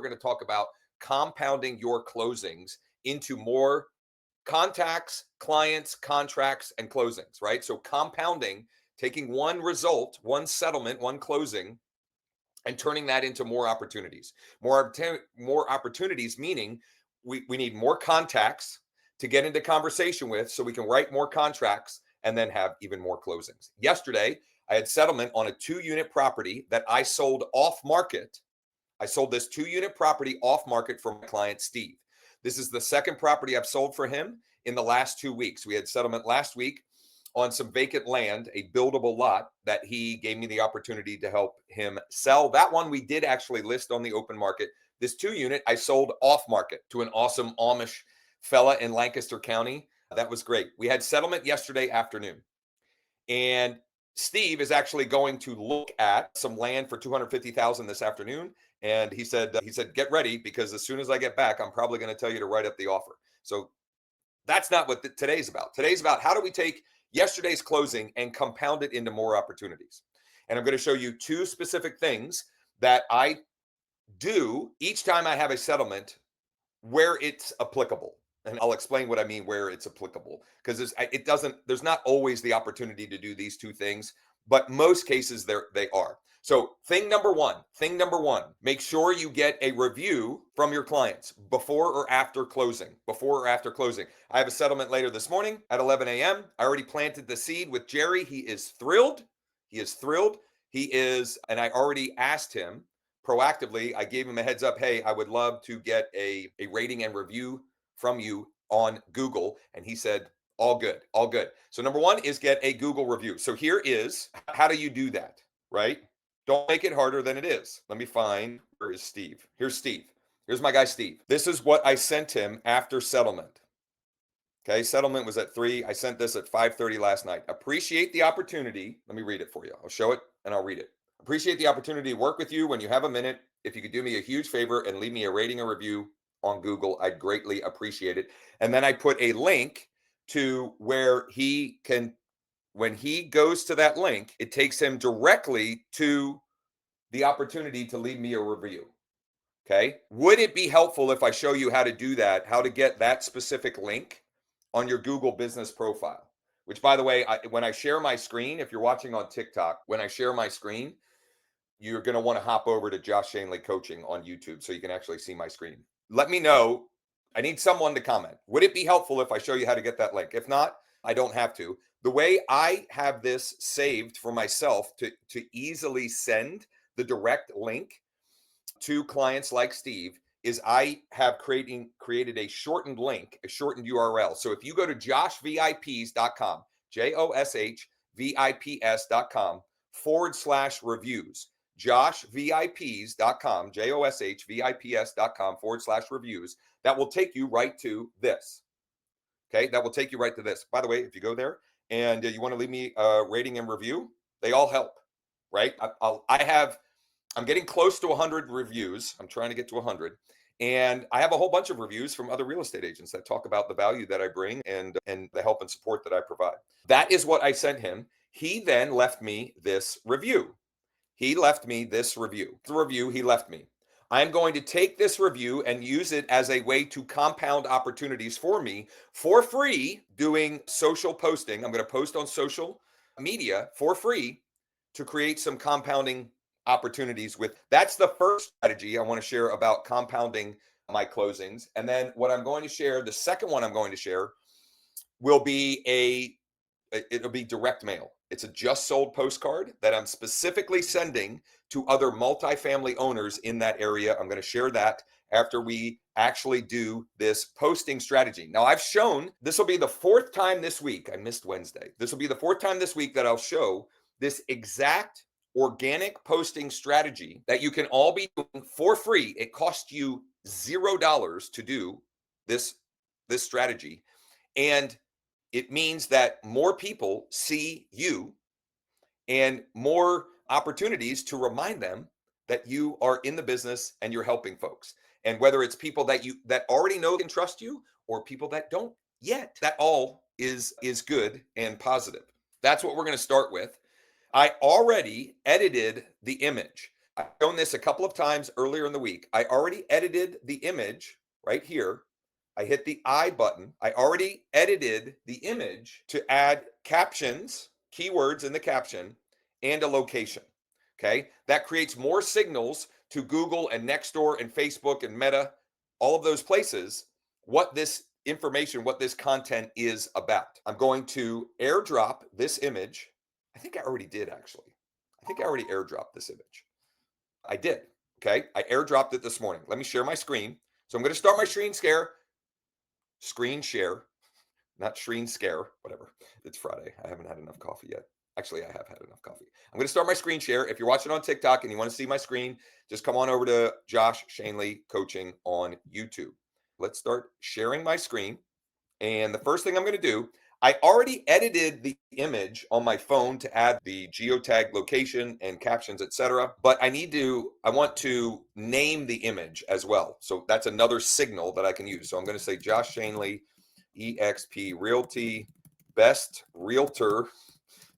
we're going to talk about compounding your closings into more contacts, clients, contracts, and closings, right? So compounding, taking one result, one settlement, one closing, and turning that into more opportunities. More opportunities, meaning we need more contacts to get into conversation with so we can write more contracts and then have even more closings. Yesterday, I had settlement on a 2-unit property that I sold off market. I sold this 2-unit property off market for my client, Steve. This is the second property I've sold for him in the last 2 weeks. We had settlement last week on some vacant land, a buildable lot that he gave me the opportunity to help him sell. That one we did actually list on the open market. This 2-unit I sold off market to an awesome Amish fella in Lancaster County. That was great. We had settlement yesterday afternoon. And Steve is actually going to look at some land for $250,000 this afternoon. And he said, get ready, because as soon as I get back, I'm probably going to tell you to write up the offer. So that's not what today's about. Today's about how do we take yesterday's closing and compound it into more opportunities. And I'm going to show you 2 specific things that I do each time I have a settlement where it's applicable. And I'll explain what I mean where it's applicable, because there's not always the opportunity to do these 2 things, but most cases they are. So thing number one, make sure you get a review from your clients before or after closing. I have a settlement later this morning at 11 a.m. I already planted the seed with Jerry. He is thrilled. And I already asked him proactively. I gave him a heads up. Hey, I would love to get a rating and review from you on Google. And he said, all good. So number 1 is get a Google review. So here is, how do you do that, right? Don't make it harder than it is. Let me find, where is Steve? Here's Steve. Here's my guy, Steve. This is what I sent him after settlement. Okay, settlement was at 3. I sent this at 5:30 last night. Appreciate the opportunity. Let me read it for you. I'll show it and I'll read it. Appreciate the opportunity to work with you when you have a minute. If you could do me a huge favor and leave me a rating or review on Google, I'd greatly appreciate it. And then I put a link to where he can, when he goes to that link, it takes him directly to the opportunity to leave me a review. Okay. Would it be helpful if I show you how to do that, how to get that specific link on your Google business profile? Which, by the way, when I share my screen, if you're watching on TikTok, when I share my screen, you're going to want to hop over to Josh Shanley Coaching on YouTube so you can actually see my screen. Let me know. I need someone to comment. Would it be helpful if I show you how to get that link? If not, I don't have to. The way I have this saved for myself to easily send the direct link to clients like Steve is I have created a shortened link, a shortened URL. So if you go to joshvips.com, joshvips.com/reviews, joshvips.com, joshvips.com/reviews, that will take you right to this. Okay, that will take you right to this. By the way, if you go there and you want to leave me a rating and review, they all help, right? I'm getting close to 100 reviews. I'm trying to get to 100. And I have a whole bunch of reviews from other real estate agents that talk about the value that I bring and the help and support that I provide. That is what I sent him. He then left me this review. The review he left me. I'm going to take this review and use it as a way to compound opportunities for me for free doing social posting. I'm going to post on social media for free to create some compounding opportunities with. That's the first strategy I want to share about compounding my closings. And then what I'm going to share, the second one I'm going to share will be it'll be direct mail. It's a just sold postcard that I'm specifically sending to other multifamily owners in that area. I'm going to share that after we actually do this posting strategy. Now, I've shown, this will be the 4th time this week. I missed Wednesday. This will be the 4th time this week that I'll show this exact organic posting strategy that you can all be doing for free. It costs you $0 to do this strategy. And it means that more people see you and more opportunities to remind them that you are in the business and you're helping folks. And whether it's people that already know and trust you or people that don't yet, that all is good and positive. That's what we're going to start with. I already edited the image. I've shown this a couple of times earlier in the week. I already edited the image right here. I hit the I button. I already edited the image to add captions, keywords in the caption, and a location. Okay. That creates more signals to Google and Nextdoor and Facebook and Meta, all of those places, what this information, what this content is about. I'm going to airdrop this image. I think I already did actually. I think I already airdropped this image. I did. Okay. I airdropped it this morning. Let me share my screen. So I'm going to start my screen share, not screen scare, whatever. It's Friday. I haven't had enough coffee yet. Actually, I have had enough coffee. I'm going to start my screen share. If you're watching on TikTok and you want to see my screen, just come on over to Josh Shanley Coaching on YouTube. Let's start sharing my screen. And the first thing I'm going to do, I already edited the image on my phone to add the geotag location and captions, etc. But I want to name the image as well. So that's another signal that I can use. So I'm going to say Josh Shanley, EXP Realty, Best Realtor,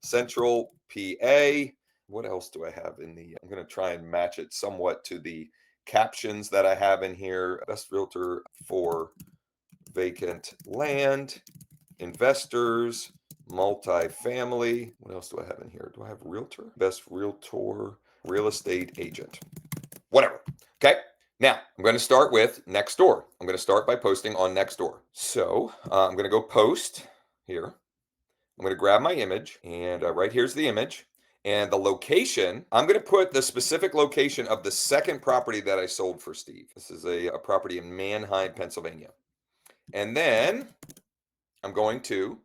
Central PA. What else do I have in the, I'm going to try and match it somewhat to the captions that I have in here. Best Realtor for vacant land, investors, multifamily. What else do I have in here? Do I have realtor? Best realtor, real estate agent, whatever. Okay. Now I'm going to start with Nextdoor. I'm going to start by posting on Nextdoor. So I'm going to go post here. I'm going to grab my image and right here's the image. And the location, I'm going to put the specific location of the second property that I sold for Steve. This is a property in Manheim, Pennsylvania. And then I'm going to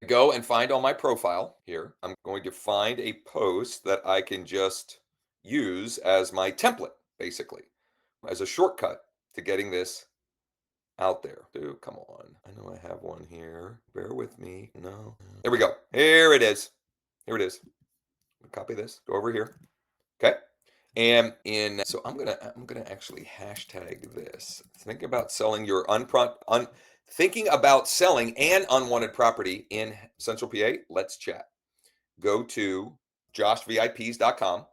go and find on my profile here. I'm going to find a post that I can just use as my template, basically, as a shortcut to getting this out there. Dude, come on. I know I have one here. Bear with me. No. There we go. Here it is. Here it is. Copy this. Go over here. Okay. And so I'm gonna actually hashtag this. Think about selling your thinking about selling an unwanted property in Central PA. Let's chat. Go to joshvips.com,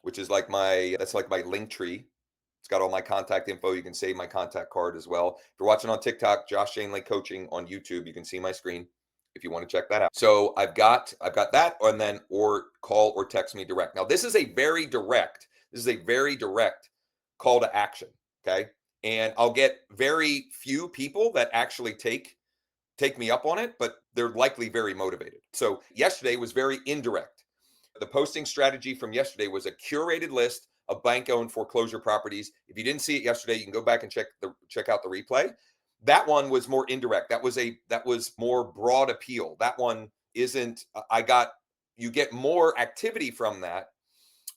which is that's like my link tree. It's got all my contact info. You can save my contact card as well. If you're watching on TikTok, Josh Shanley Coaching on YouTube, you can see my screen if you want to check that out. So I've got that, and then or call or text me direct. Now this is a very direct call to action. Okay. And I'll get very few people that actually take me up on it, but they're likely very motivated. So yesterday was very indirect. The posting strategy from yesterday was a curated list of bank-owned foreclosure properties. If you didn't see it yesterday, you can go back and check out the replay. That one was more indirect. That was more broad appeal. That one isn't. You get more activity from that,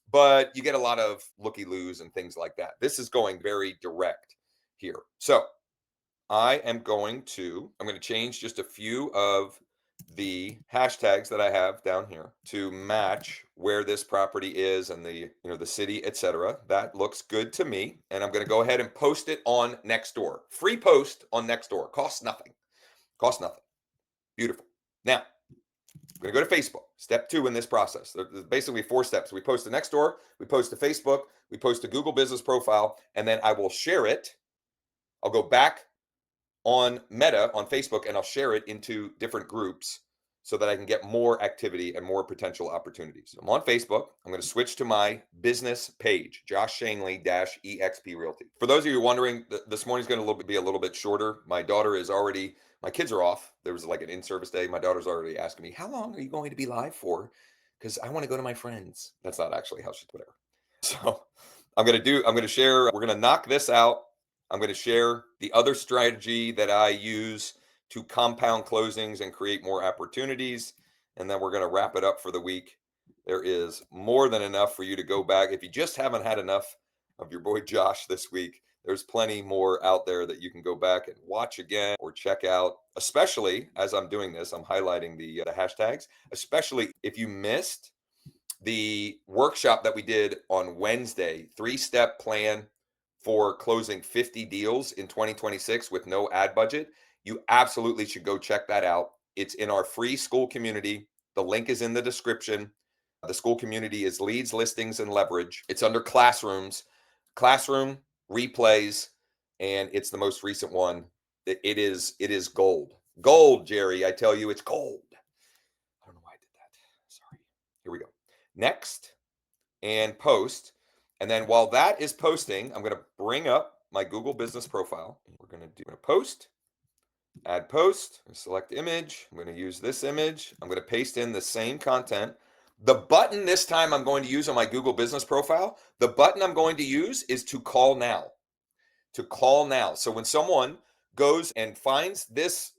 but you get a lot of looky-loos and things like that. This is going very direct here. So I'm going to change just a few of the hashtags that I have down here to match where this property is and the city, etc. That looks good to me. And I'm going to go ahead and post it on Nextdoor. Free post on Nextdoor. Costs nothing. Beautiful. Now, I'm going to go to Facebook. Step 2 in this process. There's basically 4 steps. We post to Nextdoor, we post to Facebook, we post to Google Business Profile, and then I will share it. I'll go back on Meta on Facebook and I'll share it into different groups so that I can get more activity and more potential opportunities. I'm on Facebook. I'm going to switch to my business page, Josh Shanley -EXP Realty. For those of you wondering, this morning's going to be a little bit shorter. My kids are off. There was like an in-service day. My daughter's already asking me, how long are you going to be live for? Because I want to go to my friends. That's not actually how she put it. So I'm going to share, we're going to knock this out. I'm going to share the other strategy that I use to compound closings and create more opportunities. And then we're going to wrap it up for the week. There is more than enough for you to go back. If you just haven't had enough of your boy Josh this week, there's plenty more out there that you can go back and watch again or check out. Especially as I'm doing this, I'm highlighting the hashtags, especially if you missed the workshop that we did on Wednesday, 3-step plan for closing 50 deals in 2026 with no ad budget. You absolutely should go check that out. It's in our free Skool community. The link is in the description. The Skool community is leads, listings, and leverage. It's under classrooms, classroom replays, and it's the most recent one. It is gold. Gold, Jerry. I tell you, it's gold. I don't know why I did that. Sorry. Here we go. Next and post. And then while that is posting, I'm going to bring up my Google business profile. We're going to do a post, add post, select image. I'm going to use this image. I'm going to paste in the same content. The button this time I'm going to use on my Google business profile, the button I'm going to use is to call now. To call now. So when someone goes and finds this,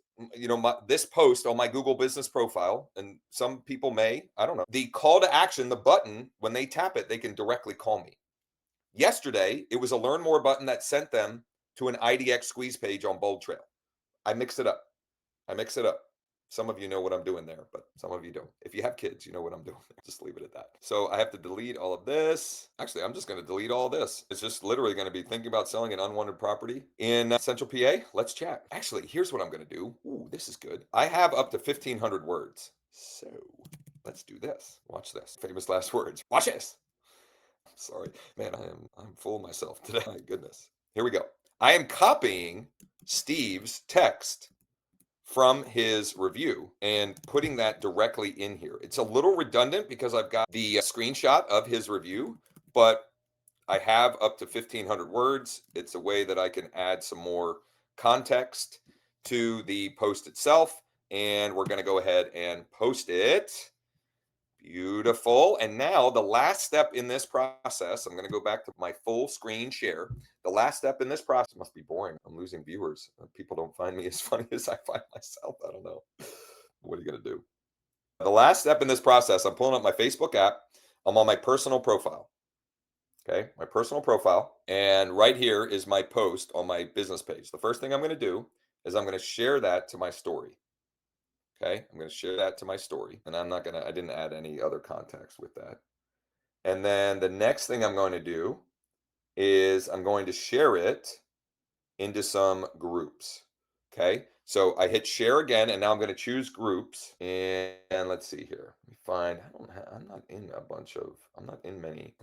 this post on my Google business profile, and some people may, I don't know, the call to action, the button, when they tap it, they can directly call me. Yesterday, it was a learn more button that sent them to an IDX squeeze page on Bold Trail. I mix it up. Some of you know what I'm doing there, but some of you don't. If you have kids, you know what I'm doing there. Just leave it at that. So I have to delete all of this. Actually, I'm just going to delete all this. It's just literally going to be thinking about selling an unwanted property in Central PA. Let's chat. Actually, here's what I'm going to do. Ooh, this is good. I have up to 1,500 words. So let's do this. Watch this. Famous last words. Watch this. Sorry, man, I'm full of myself today. My goodness. Here we go. I am copying Steve's text from his review and putting that directly in here. It's a little redundant because I've got the screenshot of his review, but I have up to 1,500 words. It's a way that I can add some more context to the post itself, and we're going to go ahead and post it. Beautiful. And now the last step in this process, I'm going to go back to my full screen share. The last step in this process must be boring. I'm losing viewers. People don't find me as funny as I find myself. I don't know. What are you going to do? The last step in this process, I'm pulling up my Facebook app. I'm on my personal profile. Okay, my personal profile. And right here is my post on my business page. The first thing I'm going to do is I'm going to share that to my story. Okay, I'm going to share that to my story, and I didn't add any other context with that. And then the next thing I'm going to do is I'm going to share it into some groups. Okay, so I hit share again, and now I'm going to choose groups. And let's see here. Let me find. I'm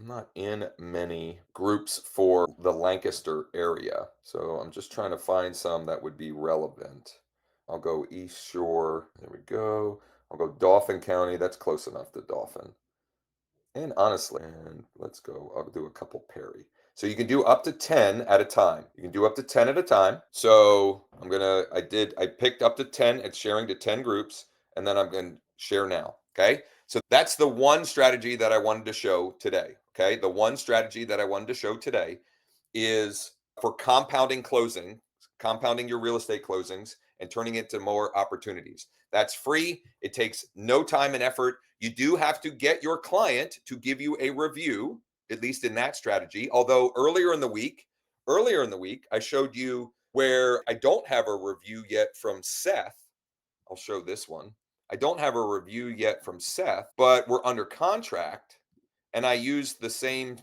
not in many groups for the Lancaster area. So I'm just trying to find some that would be relevant. I'll go East Shore. There we go. I'll go Dauphin County. That's close enough to Dauphin. And honestly, and let's go. I'll do a couple Perry. So you can do up to 10 at a time. So I picked up to 10 and sharing to 10 groups, and then I'm going to share now. Okay. So that's the one strategy that I wanted to show today. Okay. The one strategy that I wanted to show today is for compounding your real estate closings and turning it into more opportunities. That's free. It takes no time and effort. You do have to get your client to give you a review, at least in that strategy. Although earlier in the week, I showed you where I don't have a review yet from Seth. I'll show this one. I don't have a review yet from Seth, but we're under contract, and I use the same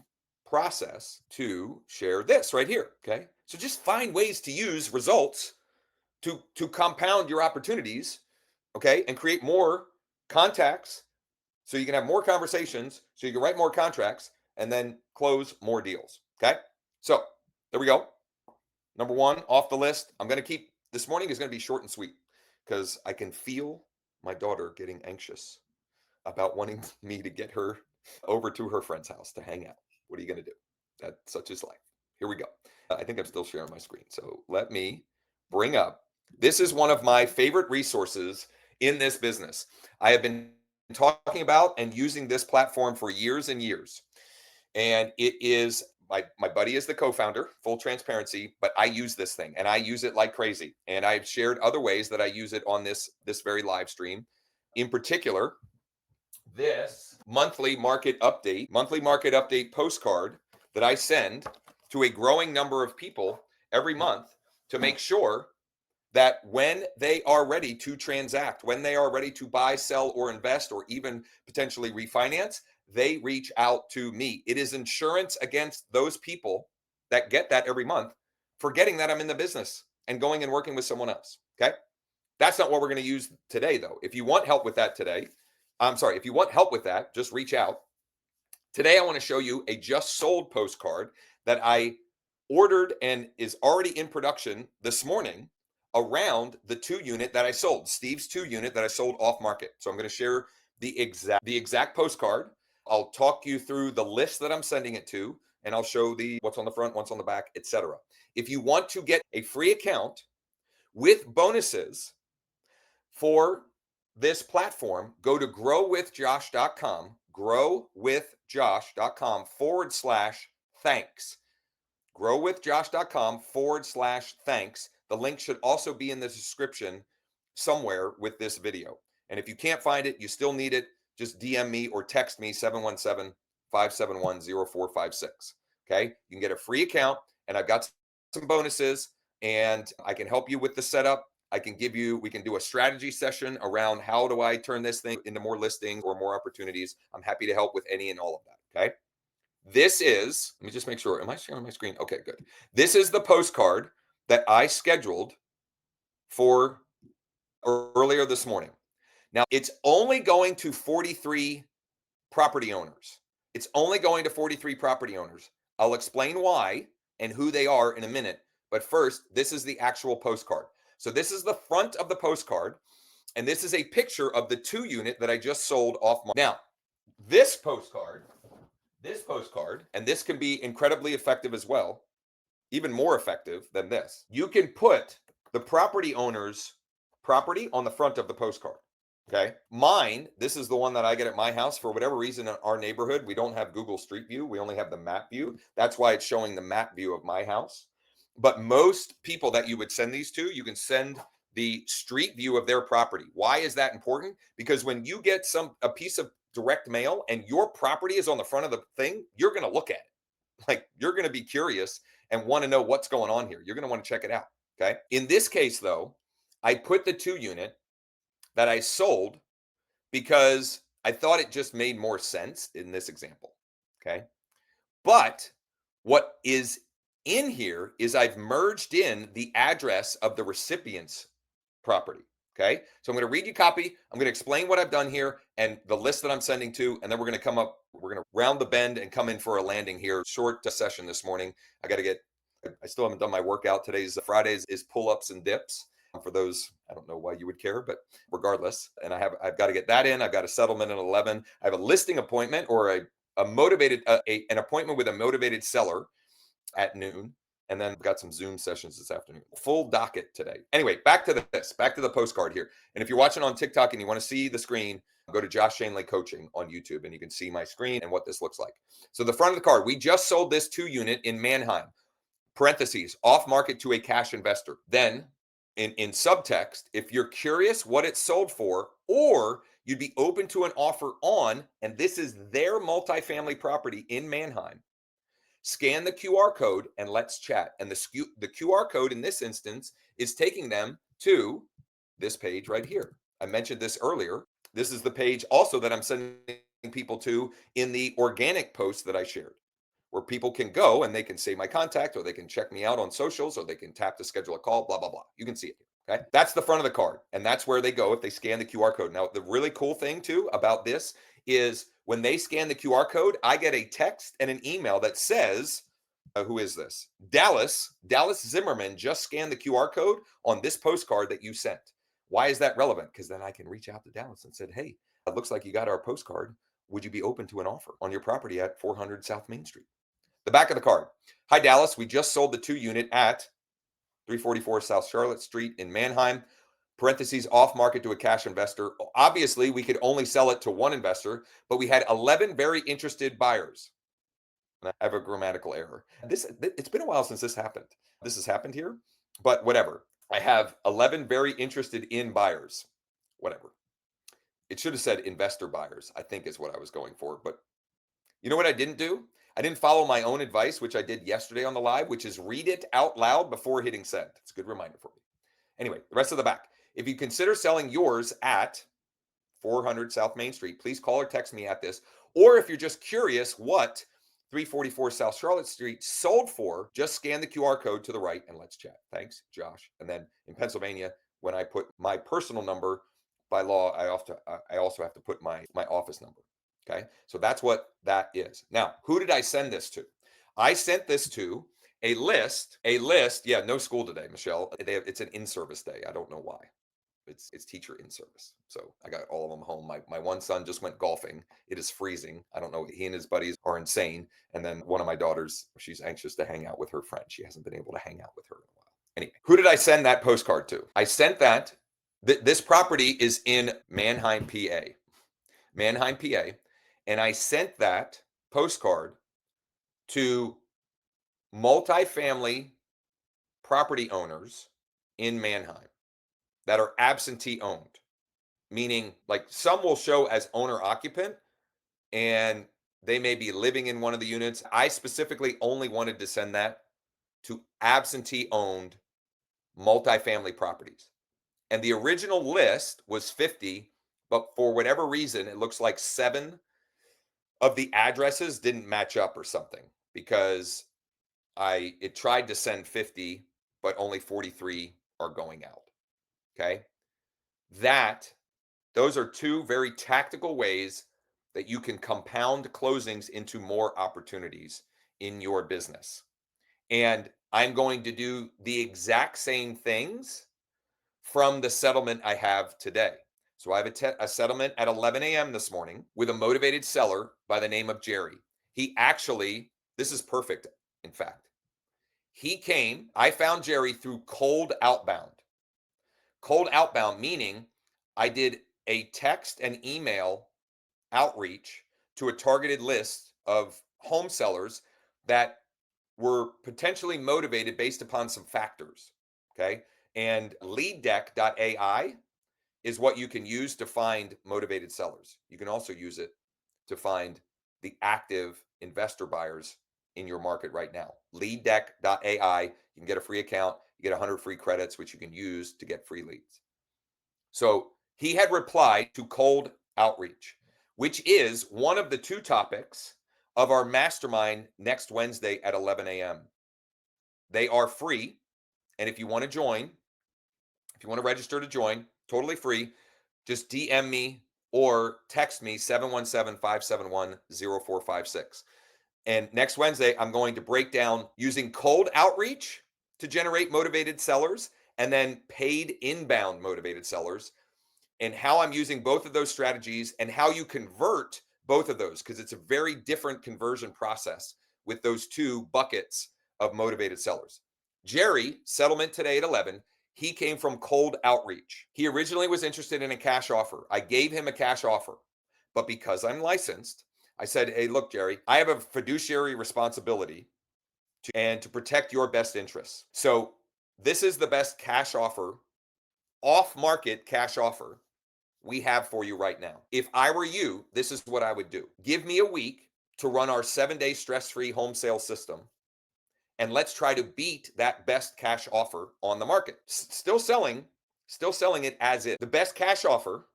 process to share this right here. Okay. So just find ways to use results to compound your opportunities, okay, and create more contacts so you can have more conversations, so you can write more contracts, and then close more deals. Okay. So there we go. Number one off the list. This morning is going to be short and sweet because I can feel my daughter getting anxious about wanting me to get her over to her friend's house to hang out. What are you going to do? That's such is life. Here we go. I think I'm still sharing my screen. So let me bring up. This is one of my favorite resources in this business. I have been talking about and using this platform for years and years. And it is my buddy is the co-founder, full transparency, but I use this thing and I use it like crazy. And I've shared other ways that I use it on this very live stream. In particular, this monthly market update postcard that I send to a growing number of people every month to make sure that when they are ready to transact, when they are ready to buy, sell, or invest, or even potentially refinance, they reach out to me. It is insurance against those people that get that every month, forgetting that I'm in the business and going and working with someone else. Okay. That's not what we're going to use today, though. If you want help with that today, I'm sorry, if you want help with that, just reach out. Today, I want to show you a just sold postcard that I ordered and is already in production this morning around the 2 unit that I sold, Steve's 2 unit that I sold off market. So I'm going to share the exact postcard. I'll talk you through the list that I'm sending it to, and I'll show the what's on the front, what's on the back, etc. If you want to get a free account with bonuses for this platform, go to growwithjosh.com, growwithjosh.com/thanks. The link should also be in the description somewhere with this video. And if you can't find it, you still need it, just DM me or text me 717-571-0456. Okay, you can get a free account, and I've got some bonuses, and I can help you with the setup. We can do a strategy session around how do I turn this thing into more listings or more opportunities. I'm happy to help with any and all of that. Okay. This is, let me just make sure. Am I sharing my screen? Okay, good. This is the postcard that I scheduled for earlier this morning. Now, it's only going to 43 property owners. It's only going to 43 property owners. I'll explain why and who they are in a minute. But first, this is the actual postcard. So this is the front of the postcard, and this is a picture of the 2 unit that I just sold off market. Now, this postcard, and this can be incredibly effective as well, even more effective than this. You can put the property owner's property on the front of the postcard. Okay. Mine, this is the one that I get at my house. For whatever reason, in our neighborhood, we don't have Google Street View. We only have the map view. That's why it's showing the map view of my house. But most people that you would send these to, you can send the street view of their property. Why is that important? Because when you get a piece of direct mail and your property is on the front of the thing, you're going to look at it. Like, you're going to be curious and want to know what's going on here. You're going to want to check it out. Okay. In this case, though, I put the 2 unit that I sold because I thought it just made more sense in this example. Okay. But what is in here is I've merged in the address of the recipient's property. Okay. So I'm going to read you copy. I'm going to explain what I've done here and the list that I'm sending to, and then we're going to round the bend and come in for a landing here. Short session this morning. I still haven't done my workout. Fridays is pull-ups and dips. For those, I don't know why you would care, but regardless, and I've got to get that in. I've got a settlement at 11. I have a listing appointment or an appointment with a motivated seller at noon. And then I've got some Zoom sessions this afternoon. Full docket today. Anyway, back to the postcard here. And if you're watching on TikTok and you want to see the screen, go to Josh Shanley Coaching on YouTube, and you can see my screen and what this looks like. So the front of the card, we just sold this 2 unit in Manheim, parentheses, off market to a cash investor. Then in subtext, if you're curious what it's sold for, or you'd be open to an offer on, and this is their multifamily property in Manheim, scan the QR code and let's chat. And the QR code in this instance is taking them to this page right here. I mentioned this earlier. This is the page also that I'm sending people to in the organic post that I shared, where people can go and they can say my contact, or they can check me out on socials, or they can tap to schedule a call, blah, blah, blah. You can see it. Okay. That's the front of the card. And that's where they go if they scan the QR code. Now, the really cool thing too about this is when they scan the QR code, I get a text and an email that says, who is this? Dallas Zimmerman just scanned the QR code on this postcard that you sent. Why is that relevant? Because then I can reach out to Dallas and said, hey, it looks like you got our postcard. Would you be open to an offer on your property at 400 South Main Street? The back of the card. Hi, Dallas. We just sold the 2 unit at 344 South Charlotte Street in Manheim, parentheses, off market to a cash investor. Obviously, we could only sell it to one investor, but we had 11 very interested buyers. And I have a grammatical error. It's been a while since this happened. This has happened here, but whatever. I have 11 very interested in buyers. Whatever. It should have said investor buyers, I think is what I was going for. But you know what I didn't do? I didn't follow my own advice, which I did yesterday on the live, which is read it out loud before hitting send. It's a good reminder for me. Anyway, the rest of the back. If you consider selling yours at 400 South Main Street, please call or text me at this. Or if you're just curious what 344 South Charlotte Street sold for, just scan the QR code to the right and let's chat. Thanks, Josh. And then in Pennsylvania, when I put my personal number, by law, I also have to put my office number. Okay, so that's what that is. Now, who did I send this to? I sent this to a list. Yeah, no school today, Michelle. It's an in-service day. I don't know why. It's teacher in service. So I got all of them home. My one son just went golfing. It is freezing. I don't know. He and his buddies are insane. And then one of my daughters, she's anxious to hang out with her friend. She hasn't been able to hang out with her in a while. Anyway, who did I send that postcard to? I sent that. This property is in Manheim, PA. Manheim, PA. And I sent that postcard to multifamily property owners in Manheim that are absentee owned, meaning like some will show as owner occupant and they may be living in one of the units. I specifically only wanted to send that to absentee owned multifamily properties. And the original list was 50, but for whatever reason, it looks like 7 of the addresses didn't match up or something, because it tried to send 50, but only 43 are going out. Okay. Those are 2 very tactical ways that you can compound closings into more opportunities in your business. And I'm going to do the exact same things from the settlement I have today. So I have a settlement at 11 a.m. this morning with a motivated seller by the name of Jerry. He actually, this is perfect, in fact. I found Jerry through cold outbound. Cold outbound, meaning I did a text and email outreach to a targeted list of home sellers that were potentially motivated based upon some factors. Okay. And leaddeck.ai is what you can use to find motivated sellers. You can also use it to find the active investor buyers in your market right now. Leaddeck.ai. You can get a free account. You get 100 free credits, which you can use to get free leads. So he had replied to cold outreach, which is one of the 2 topics of our mastermind next Wednesday at 11 a.m. They are free. And if you want to join, if you want to register to join, totally free, just DM me or text me 717-571-0456. And next Wednesday, I'm going to break down using cold outreach to generate motivated sellers and then paid inbound motivated sellers, and how I'm using both of those strategies and how you convert both of those, because it's a very different conversion process with those 2 buckets of motivated sellers. Jerry, settlement today at 11, he came from cold outreach. He originally was interested in a cash offer. I gave him a cash offer, but because I'm licensed, I said, hey, look, Jerry, I have a fiduciary responsibility to protect your best interests. So this is the best cash offer, off-market cash offer we have for you right now. If I were you, this is what I would do. Give me a week to run our 7-day stress-free home sale system, and let's try to beat that best cash offer on the market. Still selling it as is. The best cash offer,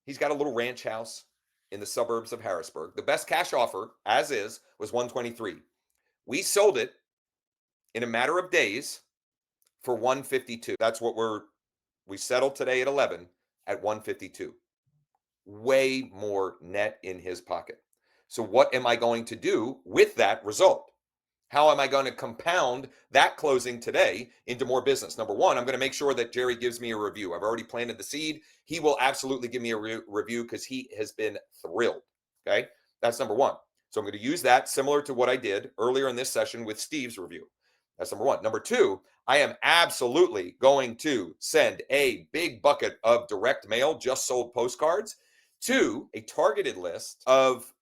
he's got a little ranch house in the suburbs of Harrisburg. The best cash offer as is was 123. We sold it in a matter of days for 152. That's what we settled today at 11 at 152. Way more net in his pocket. So what am I going to do with that result? How am I going to compound that closing today into more business? Number 1, I'm going to make sure that Jerry gives me a review. I've already planted the seed. He will absolutely give me a review because he has been thrilled. Okay. That's number 1. So I'm going to use that similar to what I did earlier in this session with Steve's review. That's number 1. Number 2, I am absolutely going to send a big bucket of direct mail, just sold postcards, to a targeted list of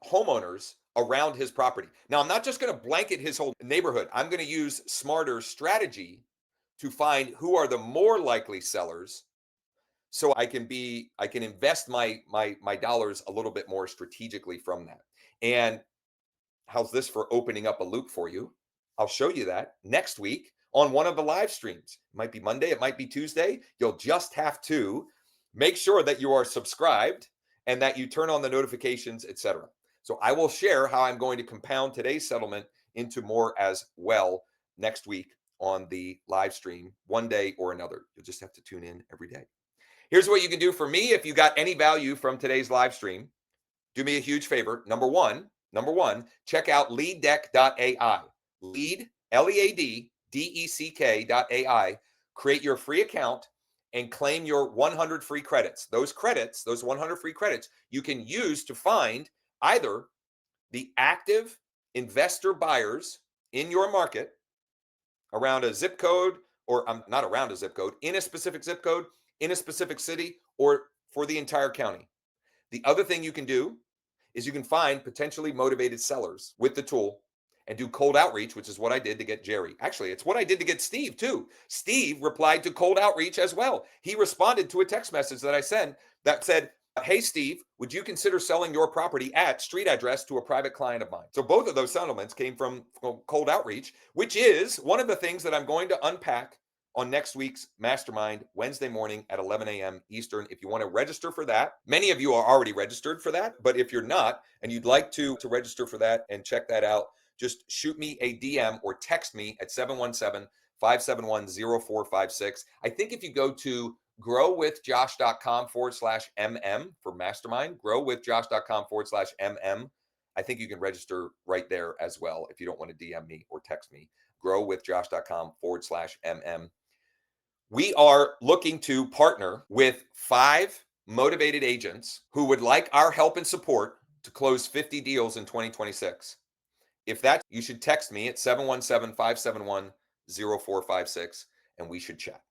homeowners around his property. Now, I'm not just going to blanket his whole neighborhood. I'm going to use smarter strategy to find who are the more likely sellers, so I can invest my dollars a little bit more strategically from that. And how's this for opening up a loop for you? I'll show you that next week on one of the live streams. It might be Monday, it might be Tuesday. You'll just have to make sure that you are subscribed and that you turn on the notifications, etc. So I will share how I'm going to compound today's settlement into more as well next week on the live stream, one day or another. You'll just have to tune in every day. Here's what you can do for me if you got any value from today's live stream. Do me a huge favor. Number one, check out leaddeck.ai. Lead, LEADDECK.ai. Create your free account and claim your 100 free credits. Those 100 free credits, you can use to find either the active investor buyers in your market around a zip code, or not around a zip code, in a specific zip code, in a specific city, or for the entire county. The other thing you can do is you can find potentially motivated sellers with the tool and do cold outreach, which is what I did to get Jerry. Actually, it's what I did to get Steve too. Steve replied to cold outreach as well. He responded to a text message that I sent that said, "Hey, Steve, would you consider selling your property at street address to a private client of mine?" So both of those settlements came from cold outreach, which is one of the things that I'm going to unpack on next week's mastermind Wednesday morning at 11 a.m. Eastern. If you want to register for that, many of you are already registered for that, but if you're not and you'd like to register for that and check that out, just shoot me a DM or text me at 717-571-0456. I think if you go to growwithjosh.com/MM for mastermind, growwithjosh.com/MM, I think you can register right there as well if you don't want to DM me or text me. growwithjosh.com/MM. We are looking to partner with 5 motivated agents who would like our help and support to close 50 deals in 2026. If that's, you should text me at 717-571-0456 and we should chat.